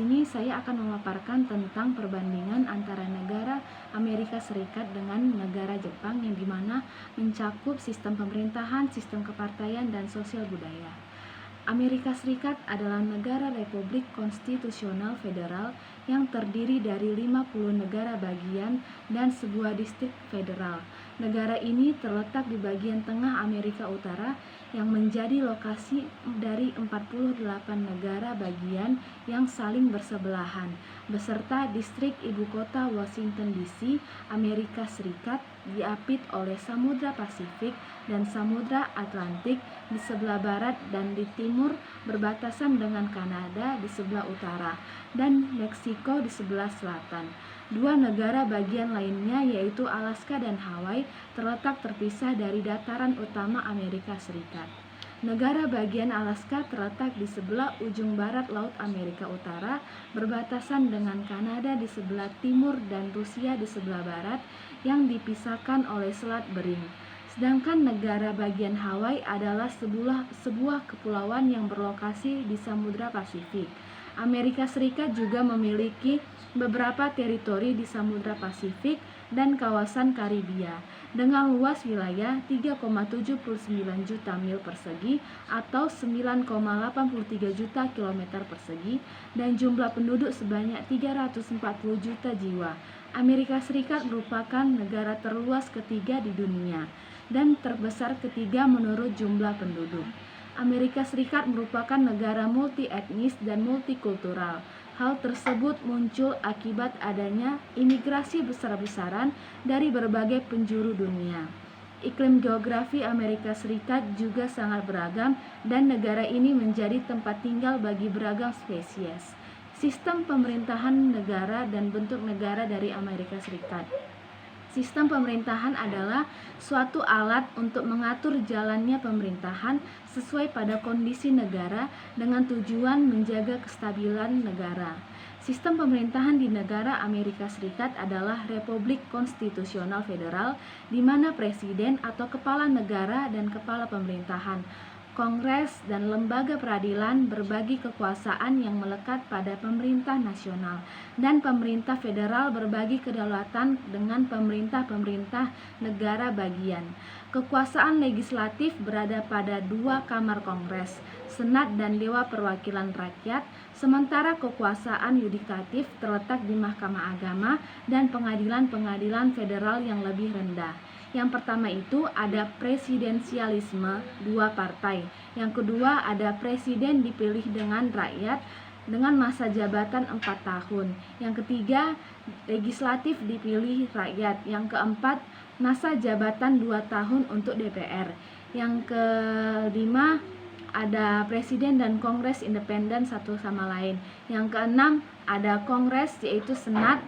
sini saya akan memaparkan tentang perbandingan antara negara Amerika Serikat dengan negara Jepang yang dimana mencakup sistem pemerintahan, sistem kepartaian, dan sosial budaya. Amerika Serikat adalah negara republik konstitusional federal yang terdiri dari 50 negara bagian dan sebuah distrik federal. Negara ini terletak di bagian tengah Amerika Utara yang menjadi lokasi dari 48 negara bagian yang saling bersebelahan, beserta distrik ibu kota Washington DC. Amerika Serikat diapit oleh Samudra Pasifik dan Samudra Atlantik di sebelah barat dan di timur, berbatasan dengan Kanada di sebelah utara dan Meksiko di sebelah selatan. Dua negara bagian lainnya yaitu Alaska dan Hawaii terletak terpisah dari dataran utama Amerika Serikat. Negara bagian Alaska terletak di sebelah ujung barat Laut Amerika Utara, berbatasan dengan Kanada di sebelah timur dan Rusia di sebelah barat yang dipisahkan oleh Selat Bering. Sedangkan negara bagian Hawaii adalah sebuah kepulauan yang berlokasi di Samudra Pasifik. Amerika Serikat juga memiliki beberapa teritori di Samudra Pasifik dan kawasan Karibia dengan luas wilayah 3,79 juta mil persegi atau 9,83 juta kilometer persegi dan jumlah penduduk sebanyak 340 juta jiwa. Amerika Serikat merupakan negara terluas ketiga di dunia dan terbesar ketiga menurut jumlah penduduk. Amerika Serikat merupakan negara multi-etnis dan multikultural. Hal tersebut muncul akibat adanya imigrasi besar-besaran dari berbagai penjuru dunia. Iklim geografi Amerika Serikat juga sangat beragam dan negara ini menjadi tempat tinggal bagi beragam spesies. Sistem pemerintahan negara dan bentuk negara dari Amerika Serikat. Sistem pemerintahan adalah suatu alat untuk mengatur jalannya pemerintahan sesuai pada kondisi negara dengan tujuan menjaga kestabilan negara. Sistem pemerintahan di negara Amerika Serikat adalah Republik Konstitusional Federal, di mana presiden atau kepala negara dan kepala pemerintahan, Kongres, dan lembaga peradilan berbagi kekuasaan yang melekat pada pemerintah nasional, dan pemerintah federal berbagi kedaulatan dengan pemerintah-pemerintah negara bagian. Kekuasaan legislatif berada pada dua kamar Kongres, Senat dan Dewan Perwakilan Rakyat, sementara kekuasaan yudikatif terletak di Mahkamah Agama dan pengadilan-pengadilan federal yang lebih rendah. Yang pertama itu ada presidensialisme dua partai. Yang kedua ada presiden dipilih dengan rakyat dengan masa jabatan 4 tahun. Yang ketiga legislatif dipilih rakyat. Yang keempat masa jabatan 2 tahun untuk DPR. Yang kelima ada presiden dan kongres independen satu sama lain. Yang keenam ada kongres yaitu senat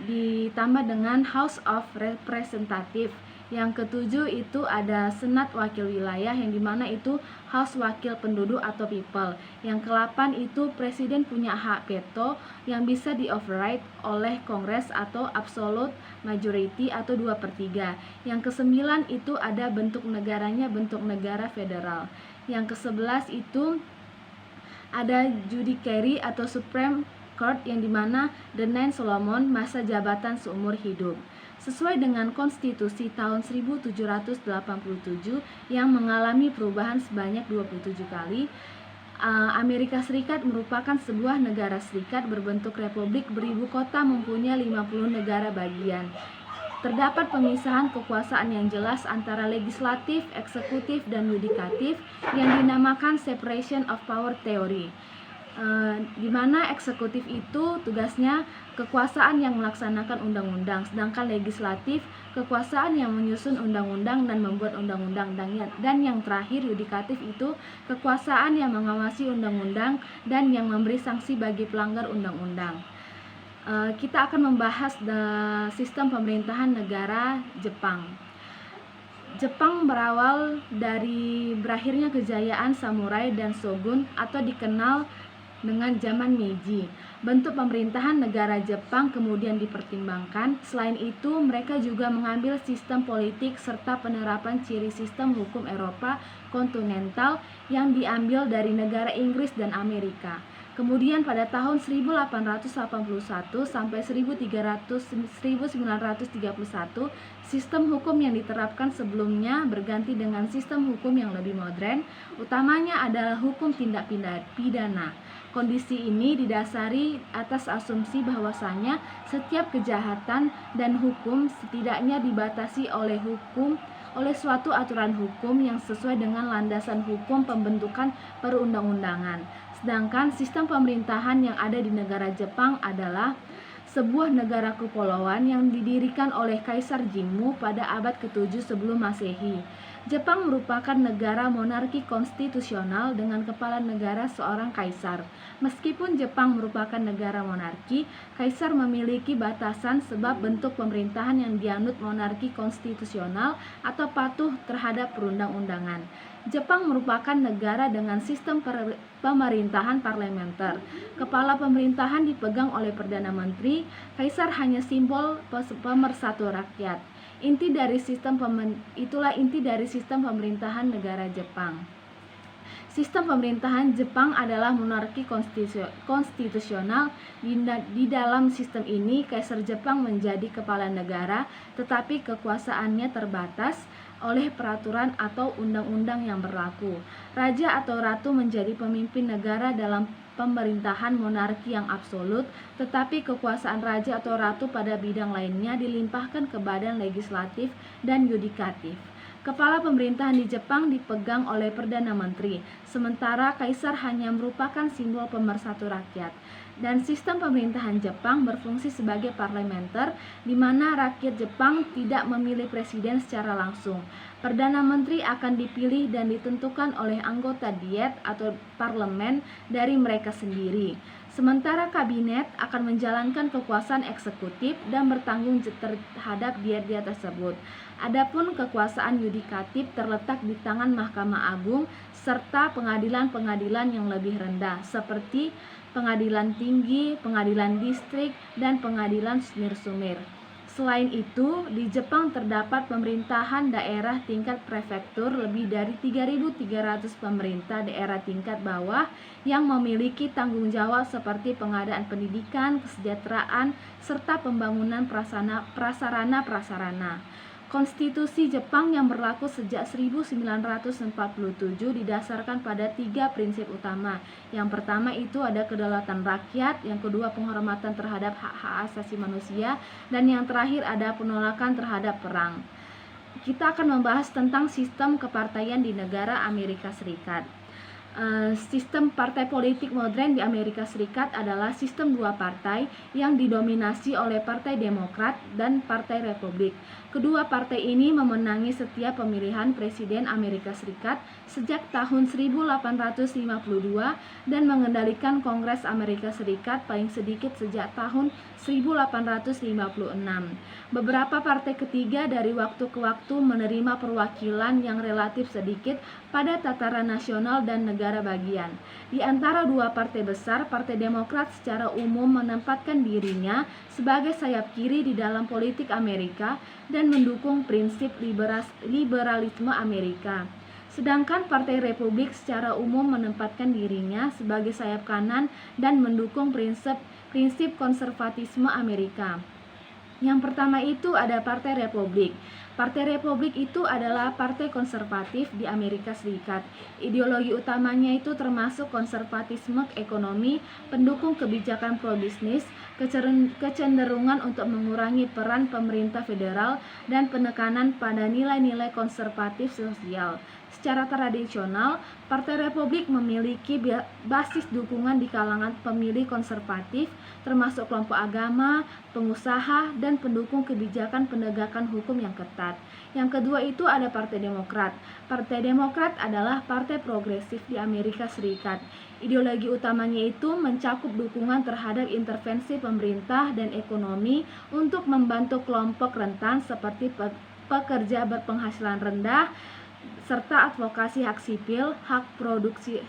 ditambah dengan House of Representative. Yang ketujuh itu ada Senat Wakil Wilayah yang dimana itu House Wakil Penduduk atau People. Yang ke-8 itu Presiden punya hak veto yang bisa di-override oleh Kongres atau Absolute Majority atau 2/3. Yang ke-9 itu ada bentuk negaranya bentuk negara federal. Yang ke-11 itu ada Judiciary atau Supreme Court yang dimana The Nine Solomon masa jabatan seumur hidup. Sesuai dengan konstitusi tahun 1787 yang mengalami perubahan sebanyak 27 kali, Amerika Serikat merupakan sebuah negara serikat berbentuk republik beribu kota mempunyai 50 negara bagian. Terdapat pemisahan kekuasaan yang jelas antara legislatif, eksekutif, dan yudikatif yang dinamakan separation of power theory. Di mana eksekutif itu tugasnya kekuasaan yang melaksanakan undang-undang, sedangkan legislatif kekuasaan yang menyusun undang-undang dan membuat undang-undang, dan yang terakhir yudikatif itu kekuasaan yang mengawasi undang-undang dan yang memberi sanksi bagi pelanggar undang-undang. Kita akan membahas sistem pemerintahan negara Jepang. Jepang berawal dari berakhirnya kejayaan samurai dan shogun atau dikenal dengan zaman Meiji. Bentuk pemerintahan negara Jepang kemudian dipertimbangkan. Selain itu, mereka juga mengambil sistem politik serta penerapan ciri sistem hukum Eropa kontinental yang diambil dari negara Inggris dan Amerika. Kemudian pada tahun 1881 sampai 1931, sistem hukum yang diterapkan sebelumnya berganti dengan sistem hukum yang lebih modern, utamanya adalah hukum tindak pidana. Kondisi ini didasari atas asumsi bahwasanya setiap kejahatan dan hukum setidaknya dibatasi oleh suatu aturan hukum yang sesuai dengan landasan hukum pembentukan perundang-undangan. Sedangkan sistem pemerintahan yang ada di negara Jepang adalah sebuah negara kepulauan yang didirikan oleh Kaisar Jingmu pada abad ke-7 sebelum Masehi. Jepang merupakan negara monarki konstitusional dengan kepala negara seorang kaisar. Meskipun Jepang merupakan negara monarki, kaisar memiliki batasan sebab bentuk pemerintahan yang dianut monarki konstitusional atau patuh terhadap perundang-undangan. Jepang merupakan negara dengan sistem pemerintahan parlementer. Kepala pemerintahan dipegang oleh Perdana Menteri, kaisar hanya simbol pemersatu rakyat. Itulah inti dari sistem pemerintahan negara Jepang. Sistem pemerintahan Jepang adalah monarki konstitusional. Di dalam sistem ini, Kaisar Jepang menjadi kepala negara, tetapi kekuasaannya terbatas oleh peraturan atau undang-undang yang berlaku. Raja atau ratu menjadi pemimpin negara dalam pemerintahan monarki yang absolut, tetapi kekuasaan raja atau ratu pada bidang lainnya dilimpahkan ke badan legislatif dan yudikatif. Kepala pemerintahan di Jepang dipegang oleh Perdana Menteri, sementara kaisar hanya merupakan simbol pemersatu rakyat. Dan sistem pemerintahan Jepang berfungsi sebagai parlementer, di mana rakyat Jepang tidak memilih presiden secara langsung. Perdana Menteri akan dipilih dan ditentukan oleh anggota Diet atau parlemen dari mereka sendiri. Sementara kabinet akan menjalankan kekuasaan eksekutif dan bertanggung terhadap Diet tersebut. Adapun kekuasaan yudikatif terletak di tangan Mahkamah Agung serta pengadilan-pengadilan yang lebih rendah seperti pengadilan tinggi, pengadilan distrik, dan pengadilan sumir-sumir. Selain itu, di Jepang terdapat pemerintahan daerah tingkat prefektur lebih dari 3.300 pemerintah daerah tingkat bawah yang memiliki tanggung jawab seperti pengadaan pendidikan, kesejahteraan, serta pembangunan prasarana-prasarana. Konstitusi Jepang yang berlaku sejak 1947 didasarkan pada 3 prinsip utama. Yang pertama itu ada kedaulatan rakyat, yang kedua penghormatan terhadap hak-hak asasi manusia, dan yang terakhir ada penolakan terhadap perang. Kita akan membahas tentang sistem kepartaian di negara Amerika Serikat. Sistem partai politik modern di Amerika Serikat adalah sistem 2 partai yang didominasi oleh Partai Demokrat dan Partai Republik. Kedua partai ini memenangi setiap pemilihan presiden Amerika Serikat sejak tahun 1852 dan mengendalikan Kongres Amerika Serikat paling sedikit sejak tahun 1856. Beberapa partai ketiga dari waktu ke waktu menerima perwakilan yang relatif sedikit pada tataran nasional dan negara bagian. Di antara 2 partai besar, Partai Demokrat secara umum menempatkan dirinya sebagai sayap kiri di dalam politik Amerika dan mendukung prinsip liberalisme Amerika. Sedangkan Partai Republik secara umum menempatkan dirinya sebagai sayap kanan dan mendukung prinsip konservatisme Amerika. Yang pertama itu ada Partai Republik. Partai Republik itu adalah partai konservatif di Amerika Serikat. Ideologi utamanya itu termasuk konservatisme ekonomi, pendukung kebijakan pro-bisnis, kecenderungan untuk mengurangi peran pemerintah federal, dan penekanan pada nilai-nilai konservatif sosial. Secara tradisional, Partai Republik memiliki basis dukungan di kalangan pemilih konservatif, termasuk kelompok agama, pengusaha, dan pendukung kebijakan penegakan hukum yang ketat. Yang kedua itu ada Partai Demokrat. Partai Demokrat adalah partai progresif di Amerika Serikat. Ideologi utamanya itu mencakup dukungan terhadap intervensi pemerintah dan ekonomi untuk membantu kelompok rentan seperti pekerja berpenghasilan rendah, serta advokasi hak sipil, hak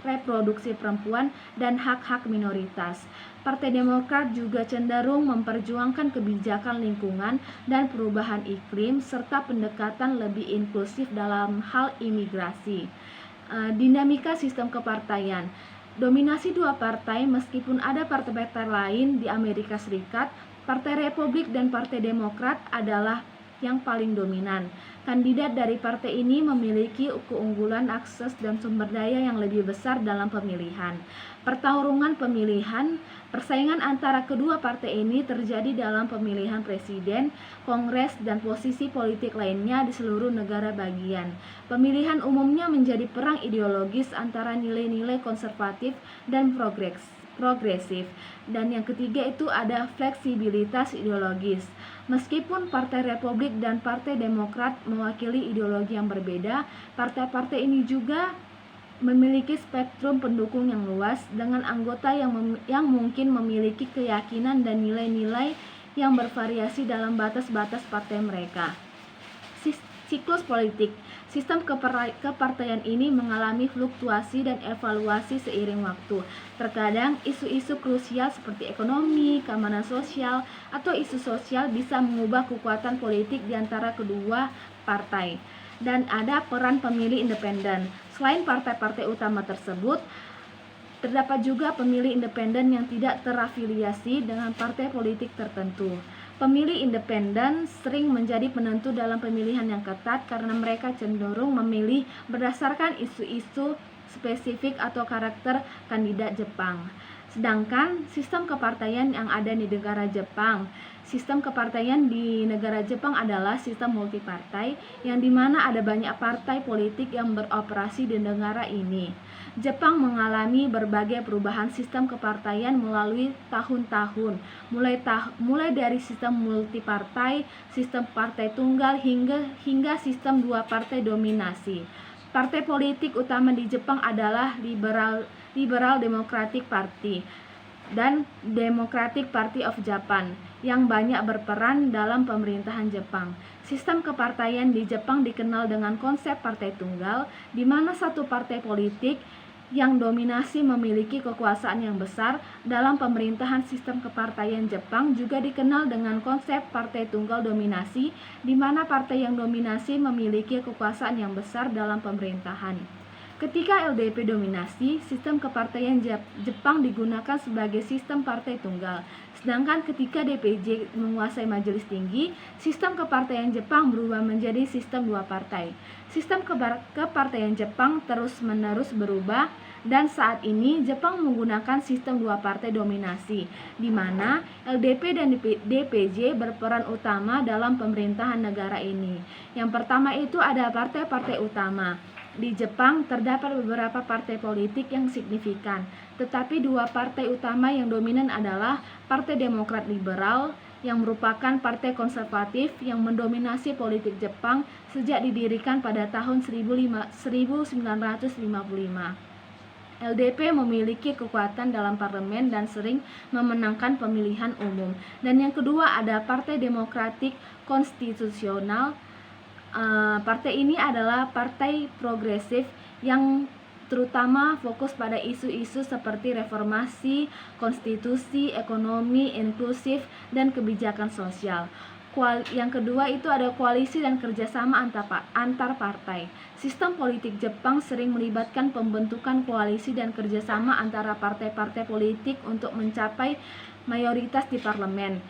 reproduksi perempuan, dan hak-hak minoritas. Partai Demokrat juga cenderung memperjuangkan kebijakan lingkungan dan perubahan iklim, serta pendekatan lebih inklusif dalam hal imigrasi. Dinamika sistem kepartaian. Dominasi dua partai, meskipun ada partai-partai lain di Amerika Serikat, Partai Republik dan Partai Demokrat adalah yang paling dominan. Kandidat dari partai ini memiliki keunggulan, akses, dan sumber daya yang lebih besar dalam pemilihan. Pertarungan pemilihan, persaingan antara kedua partai ini terjadi dalam pemilihan presiden, kongres, dan posisi politik lainnya di seluruh negara bagian. Pemilihan umumnya menjadi perang ideologis antara nilai-nilai konservatif dan progresif. Dan yang ketiga itu ada fleksibilitas ideologis. Meskipun Partai Republik dan Partai Demokrat mewakili ideologi yang berbeda, partai-partai ini juga memiliki spektrum pendukung yang luas dengan anggota yang mungkin memiliki keyakinan dan nilai-nilai yang bervariasi dalam batas-batas partai mereka. Siklus politik. Sistem kepartaian ini mengalami fluktuasi dan evaluasi seiring waktu. Terkadang isu-isu krusial seperti ekonomi, keamanan sosial, atau isu sosial bisa mengubah kekuatan politik di antara kedua partai. Dan ada peran pemilih independen. Selain partai-partai utama tersebut, terdapat juga pemilih independen yang tidak terafiliasi dengan partai politik tertentu. Pemilih independen sering menjadi penentu dalam pemilihan yang ketat karena mereka cenderung memilih berdasarkan isu-isu spesifik atau karakter kandidat Jepang. Sedangkan sistem kepartaian yang ada di negara Jepang, sistem kepartaian di negara Jepang adalah sistem multipartai yang dimana ada banyak partai politik yang beroperasi di negara ini. Jepang mengalami berbagai perubahan sistem kepartaian melalui tahun-tahun, mulai dari sistem multipartai, sistem partai tunggal hingga sistem dua partai dominasi. Partai politik utama di Jepang adalah Liberal Democratic Party dan Democratic Party of Japan yang banyak berperan dalam pemerintahan Jepang. Sistem kepartaian di Jepang dikenal dengan konsep partai tunggal, di mana satu partai politik yang dominasi memiliki kekuasaan yang besar. Dalam pemerintahan sistem kepartaian Jepang juga dikenal dengan konsep partai tunggal dominasi, di mana partai yang dominasi memiliki kekuasaan yang besar dalam pemerintahan. Ketika LDP dominasi, sistem kepartaian Jepang digunakan sebagai sistem partai tunggal. Sedangkan ketika DPJ menguasai majelis tinggi, sistem kepartaian Jepang berubah menjadi sistem dua partai. Sistem kepartaian Jepang terus-menerus berubah dan saat ini Jepang menggunakan sistem dua partai dominasi, di mana LDP dan DPJ berperan utama dalam pemerintahan negara ini. Yang pertama itu ada partai-partai utama. Di Jepang terdapat beberapa partai politik yang signifikan, tetapi dua partai utama yang dominan adalah Partai Demokrat Liberal yang merupakan partai konservatif yang mendominasi politik Jepang sejak didirikan pada tahun 1955. LDP memiliki kekuatan dalam parlemen dan sering memenangkan pemilihan umum. Dan yang kedua ada Partai Demokratik Konstitusional. Partai ini adalah partai progresif yang terutama fokus pada isu-isu seperti reformasi, konstitusi, ekonomi, inklusif, dan kebijakan sosial. Yang kedua itu ada koalisi dan kerjasama antar partai. Sistem politik Jepang sering melibatkan pembentukan koalisi dan kerjasama antara partai-partai politik untuk mencapai mayoritas di parlemen.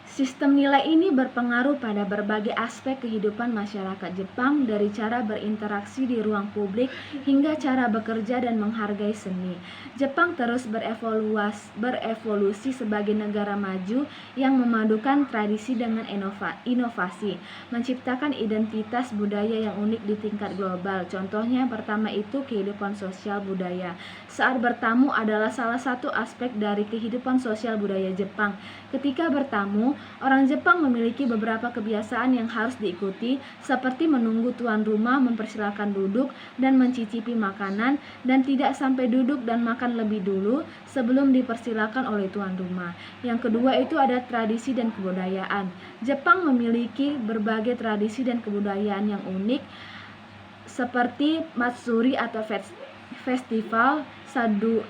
Sistem nilai ini berpengaruh pada berbagai aspek kehidupan masyarakat Jepang, dari cara berinteraksi di ruang publik hingga cara bekerja dan menghargai seni. Jepang terus berevolusi sebagai negara maju yang memadukan tradisi dengan inovasi, menciptakan identitas budaya yang unik di tingkat global. Contohnya yang pertama itu kehidupan sosial budaya. Saat bertamu adalah salah satu aspek dari kehidupan sosial budaya Jepang. Ketika bertamu, orang Jepang memiliki beberapa kebiasaan yang harus diikuti, seperti menunggu tuan rumah mempersilakan duduk dan mencicipi makanan, dan tidak sampai duduk dan makan lebih dulu sebelum dipersilakan oleh tuan rumah. Yang kedua itu ada tradisi dan kebudayaan. Jepang memiliki berbagai tradisi dan kebudayaan yang unik, seperti matsuri atau festival,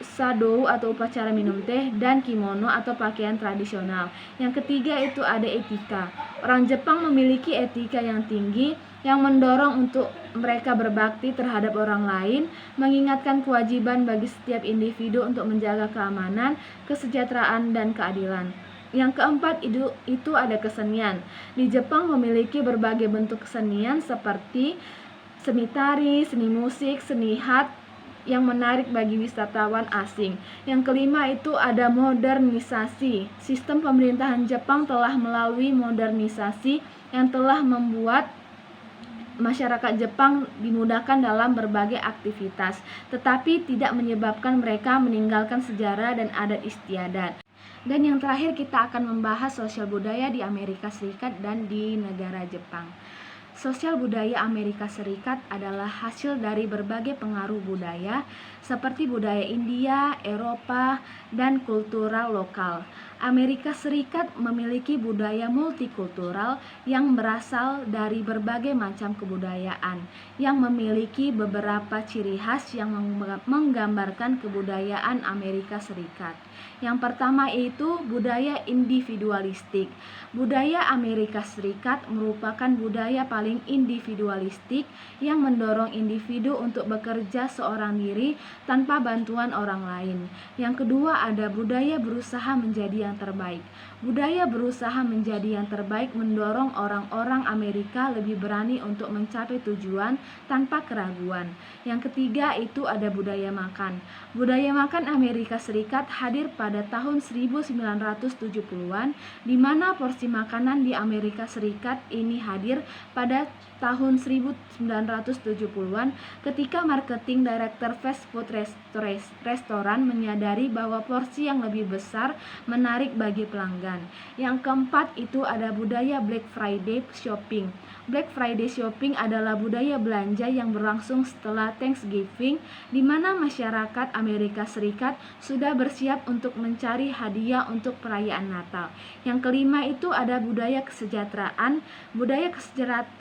sadou atau upacara minum teh, dan kimono atau pakaian tradisional. Yang ketiga itu ada etika. Orang Jepang memiliki etika yang tinggi yang mendorong untuk mereka berbakti terhadap orang lain, mengingatkan kewajiban bagi setiap individu untuk menjaga keamanan, kesejahteraan, dan keadilan. Yang keempat itu ada kesenian. Di Jepang memiliki berbagai bentuk kesenian seperti seni tari, seni musik, seni hat yang menarik bagi wisatawan asing. Yang kelima itu ada modernisasi. Sistem pemerintahan Jepang telah melalui modernisasi yang telah membuat masyarakat Jepang dimudahkan dalam berbagai aktivitas, tetapi tidak menyebabkan mereka meninggalkan sejarah dan adat istiadat. Dan yang terakhir kita akan membahas sosial budaya di Amerika Serikat dan di negara Jepang. Sosial budaya Amerika Serikat adalah hasil dari berbagai pengaruh budaya seperti budaya India, Eropa, dan kultural lokal. Amerika Serikat memiliki budaya multikultural yang berasal dari berbagai macam kebudayaan yang memiliki beberapa ciri khas yang menggambarkan kebudayaan Amerika Serikat. Yang pertama itu budaya individualistik. Budaya Amerika Serikat merupakan budaya paling individualistik yang mendorong individu untuk bekerja seorang diri tanpa bantuan orang lain. Yang kedua ada budaya berusaha menjadi yang terbaik. Budaya berusaha menjadi yang terbaik mendorong orang-orang Amerika lebih berani untuk mencapai tujuan tanpa keraguan. Yang ketiga itu ada budaya makan. Budaya makan Amerika Serikat hadir pada tahun 1970-an, di mana porsi makanan di Amerika Serikat ini hadir pada tahun 1970-an ketika marketing director fast food restoran menyadari bahwa porsi yang lebih besar menarik bagi pelanggan. Yang keempat itu ada budaya Black Friday shopping. Black Friday shopping adalah budaya belanja yang berlangsung setelah Thanksgiving, di mana masyarakat Amerika Serikat sudah bersiap untuk mencari hadiah untuk perayaan Natal. Yang kelima itu ada budaya kesejahteraan. Budaya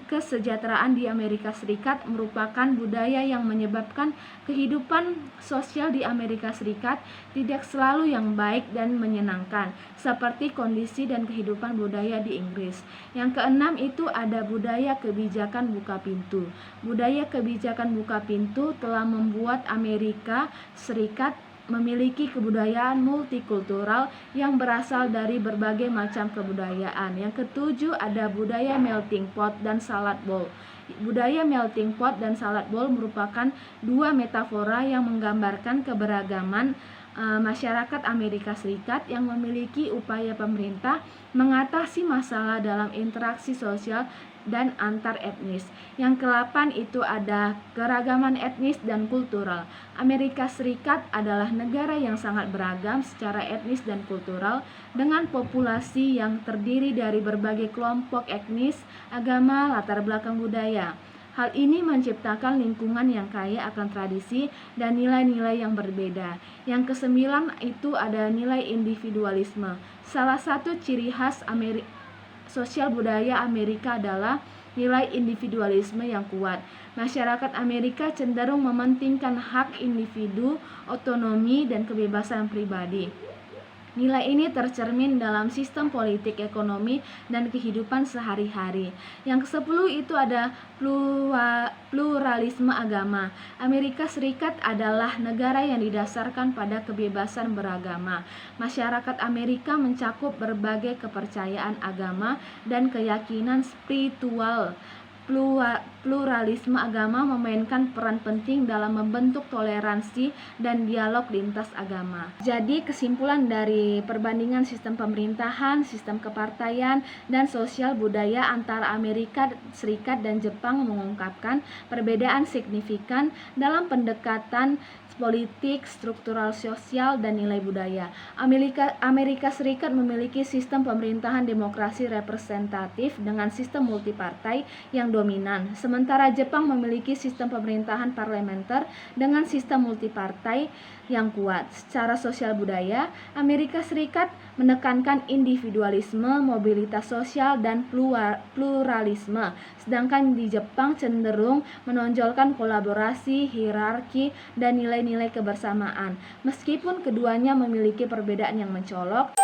kesejahteraan di Amerika Serikat merupakan budaya yang menyebabkan kehidupan sosial di Amerika Serikat tidak selalu yang baik dan menyenangkan, seperti kondisi dan kehidupan budaya di Inggris. Yang keenam itu ada budaya kebijakan buka pintu. Budaya kebijakan buka pintu telah membuat Amerika Serikat memiliki kebudayaan multikultural yang berasal dari berbagai macam kebudayaan. Yang ketujuh ada budaya melting pot dan salad bowl. Budaya melting pot dan salad bowl merupakan dua metafora yang menggambarkan keberagaman masyarakat Amerika Serikat yang memiliki upaya pemerintah mengatasi masalah dalam interaksi sosial dan antar etnis. Yang ke-8 itu ada keragaman etnis dan kultural. Amerika Serikat adalah negara yang sangat beragam secara etnis dan kultural dengan populasi yang terdiri dari berbagai kelompok etnis, agama, latar belakang budaya. Hal ini menciptakan lingkungan yang kaya akan tradisi dan nilai-nilai yang berbeda. Yang ke-9 itu ada nilai individualisme. Salah satu ciri khas sosial budaya Amerika adalah nilai individualisme yang kuat. Masyarakat Amerika cenderung mementingkan hak individu, otonomi, dan kebebasan pribadi. Nilai ini tercermin dalam sistem politik, ekonomi, dan kehidupan sehari-hari. Yang ke-10 itu ada pluralisme agama. Amerika Serikat adalah negara yang didasarkan pada kebebasan beragama. Masyarakat Amerika mencakup berbagai kepercayaan agama dan keyakinan spiritual. Pluralisme agama memainkan peran penting dalam membentuk toleransi dan dialog lintas agama. Jadi kesimpulan dari perbandingan sistem pemerintahan, sistem kepartaian, dan sosial budaya antara Amerika Serikat dan Jepang mengungkapkan perbedaan signifikan dalam pendekatan politik, struktural sosial, dan nilai budaya. Amerika Serikat memiliki sistem pemerintahan demokrasi representatif dengan sistem multipartai yang dominan, sementara Jepang memiliki sistem pemerintahan parlementer dengan sistem multipartai yang kuat. Secara sosial budaya, Amerika Serikat menekankan individualisme, mobilitas sosial, dan pluralisme, sedangkan di Jepang cenderung menonjolkan kolaborasi, hierarki, dan nilai-nilai kebersamaan. Meskipun keduanya memiliki perbedaan yang mencolok,